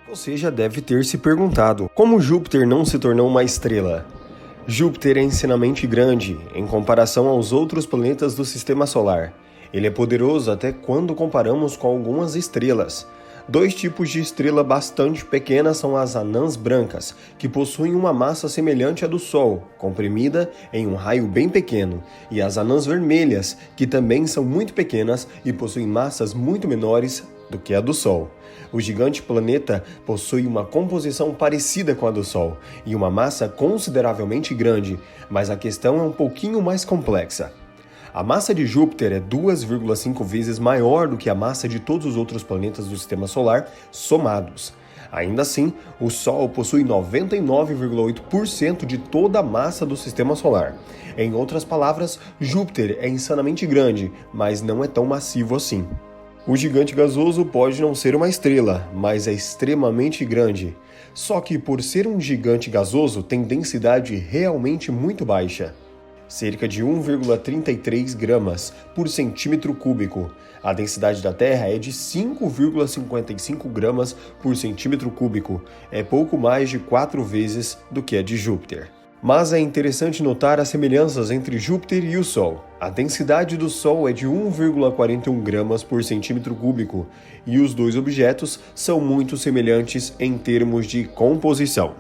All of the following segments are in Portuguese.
Você já deve ter se perguntado como Júpiter não se tornou uma estrela. Júpiter é insanamente grande em comparação aos outros planetas do Sistema Solar. Ele é poderoso até quando comparamos com algumas estrelas. Dois tipos de estrela bastante pequenas são as anãs brancas, que possuem uma massa semelhante à do Sol, comprimida em um raio bem pequeno, e as anãs vermelhas, que também são muito pequenas e possuem massas muito menores do que a do Sol. O gigante planeta possui uma composição parecida com a do Sol e uma massa consideravelmente grande, mas a questão é um pouquinho mais complexa. A massa de Júpiter é 2,5 vezes maior do que a massa de todos os outros planetas do Sistema Solar somados. Ainda assim, o Sol possui 99,8% de toda a massa do Sistema Solar. Em outras palavras, Júpiter é insanamente grande, mas não é tão massivo assim. O gigante gasoso pode não ser uma estrela, mas é extremamente grande. Só que por ser um gigante gasoso, tem densidade realmente muito baixa. Cerca de 1,33 gramas por centímetro cúbico. A densidade da Terra é de 5,55 gramas por centímetro cúbico. É pouco mais de 4 vezes do que a de Júpiter. Mas é interessante notar as semelhanças entre Júpiter e o Sol. A densidade do Sol é de 1,41 gramas por centímetro cúbico e os dois objetos são muito semelhantes em termos de composição.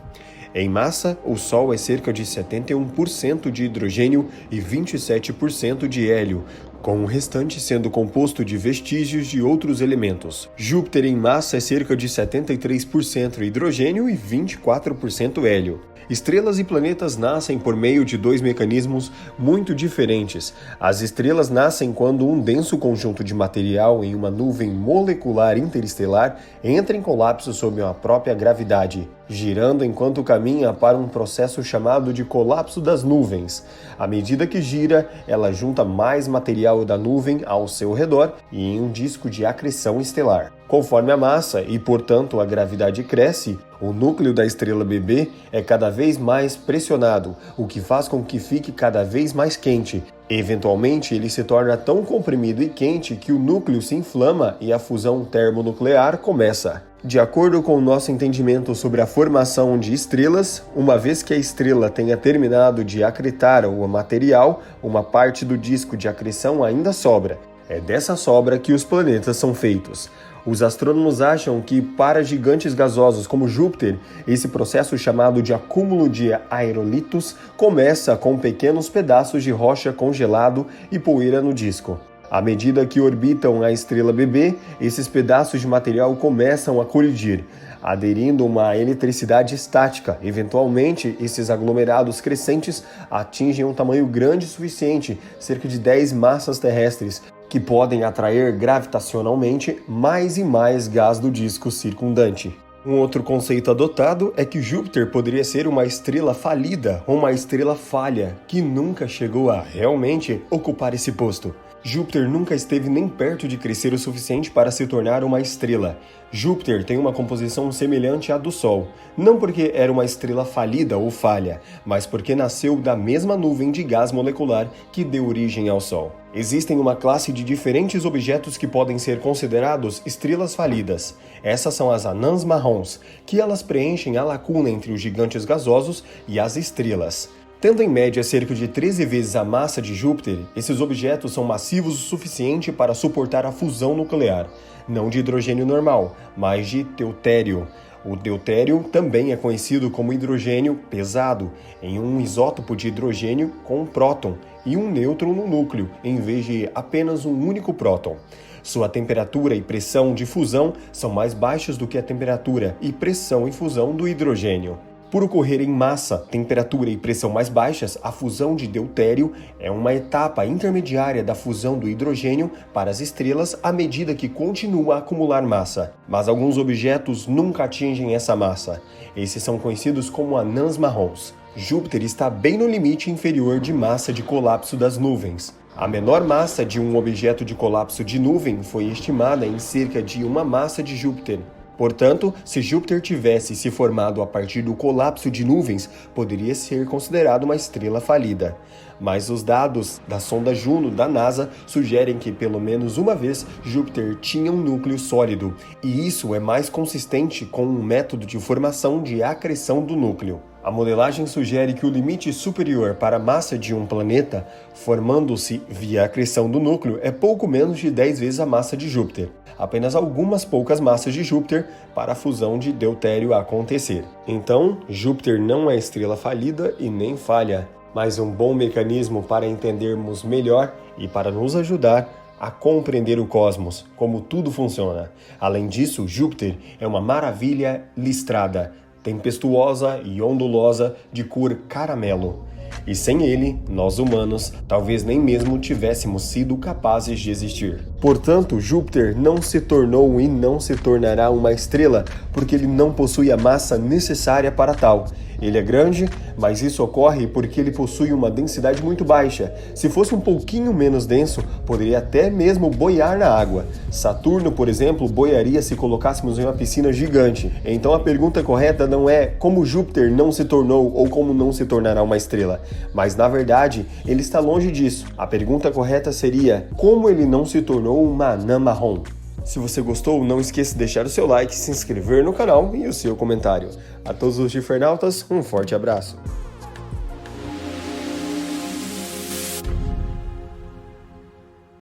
Em massa, o Sol é cerca de 71% de hidrogênio e 27% de hélio, com o restante sendo composto de vestígios de outros elementos. Júpiter em massa é cerca de 73% hidrogênio e 24% hélio. Estrelas e planetas nascem por meio de dois mecanismos muito diferentes. As estrelas nascem quando um denso conjunto de material em uma nuvem molecular interestelar entra em colapso sob a própria gravidade, girando enquanto caminha para um processo chamado de colapso das nuvens. À medida que gira, ela junta mais material da nuvem ao seu redor e em um disco de acreção estelar. Conforme a massa e, portanto, a gravidade cresce, o núcleo da estrela bebê é cada vez mais pressionado, o que faz com que fique cada vez mais quente. Eventualmente, ele se torna tão comprimido e quente que o núcleo se inflama e a fusão termonuclear começa. De acordo com o nosso entendimento sobre a formação de estrelas, uma vez que a estrela tenha terminado de acretar o material, uma parte do disco de acreção ainda sobra. É dessa sobra que os planetas são feitos. Os astrônomos acham que, para gigantes gasosos como Júpiter, esse processo chamado de acúmulo de aerolitos começa com pequenos pedaços de rocha congelado e poeira no disco. À medida que orbitam a estrela bebê, esses pedaços de material começam a colidir, aderindo a uma eletricidade estática. Eventualmente, esses aglomerados crescentes atingem um tamanho grande o suficiente, cerca de 10 massas terrestres, que podem atrair gravitacionalmente mais e mais gás do disco circundante. Um outro conceito adotado é que Júpiter poderia ser uma estrela falida ou uma estrela falha, que nunca chegou a realmente ocupar esse posto. Júpiter nunca esteve nem perto de crescer o suficiente para se tornar uma estrela. Júpiter tem uma composição semelhante à do Sol, não porque era uma estrela falida ou falha, mas porque nasceu da mesma nuvem de gás molecular que deu origem ao Sol. Existem uma classe de diferentes objetos que podem ser considerados estrelas falidas. Essas são as anãs marrons, que elas preenchem a lacuna entre os gigantes gasosos e as estrelas. Tendo em média cerca de 13 vezes a massa de Júpiter, esses objetos são massivos o suficiente para suportar a fusão nuclear, não de hidrogênio normal, mas de deutério. O deutério também é conhecido como hidrogênio pesado, em um isótopo de hidrogênio com um próton e um nêutron no núcleo, em vez de apenas um único próton. Sua temperatura e pressão de fusão são mais baixas do que a temperatura e pressão em fusão do hidrogênio. Por ocorrer em massa, temperatura e pressão mais baixas, a fusão de deutério é uma etapa intermediária da fusão do hidrogênio para as estrelas à medida que continua a acumular massa. Mas alguns objetos nunca atingem essa massa. Esses são conhecidos como anãs marrons. Júpiter está bem no limite inferior de massa de colapso das nuvens. A menor massa de um objeto de colapso de nuvem foi estimada em cerca de uma massa de Júpiter. Portanto, se Júpiter tivesse se formado a partir do colapso de nuvens, poderia ser considerado uma estrela falida. Mas os dados da sonda Juno da NASA sugerem que pelo menos uma vez Júpiter tinha um núcleo sólido, e isso é mais consistente com um método de formação de acreção do núcleo. A modelagem sugere que o limite superior para a massa de um planeta, formando-se via acreção do núcleo, é pouco menos de 10 vezes a massa de Júpiter. Apenas algumas poucas massas de Júpiter para a fusão de deutério acontecer. Então, Júpiter não é estrela falida e nem falha, mas um bom mecanismo para entendermos melhor e para nos ajudar a compreender o cosmos, como tudo funciona. Além disso, Júpiter é uma maravilha listrada, tempestuosa e ondulosa de cor caramelo. E sem ele, nós humanos, talvez nem mesmo tivéssemos sido capazes de existir. Portanto, Júpiter não se tornou e não se tornará uma estrela porque ele não possui a massa necessária para tal. Ele é grande, mas isso ocorre porque ele possui uma densidade muito baixa. Se fosse um pouquinho menos denso, poderia até mesmo boiar na água. Saturno, por exemplo, boiaria se colocássemos em uma piscina gigante. Então a pergunta correta não é como Júpiter não se tornou ou como não se tornará uma estrela, mas na verdade ele está longe disso. A pergunta correta seria como ele não se tornou uma anã marrom. Se você gostou, não esqueça de deixar o seu like, se inscrever no canal e o seu comentário. A todos os Gifernautas, um forte abraço.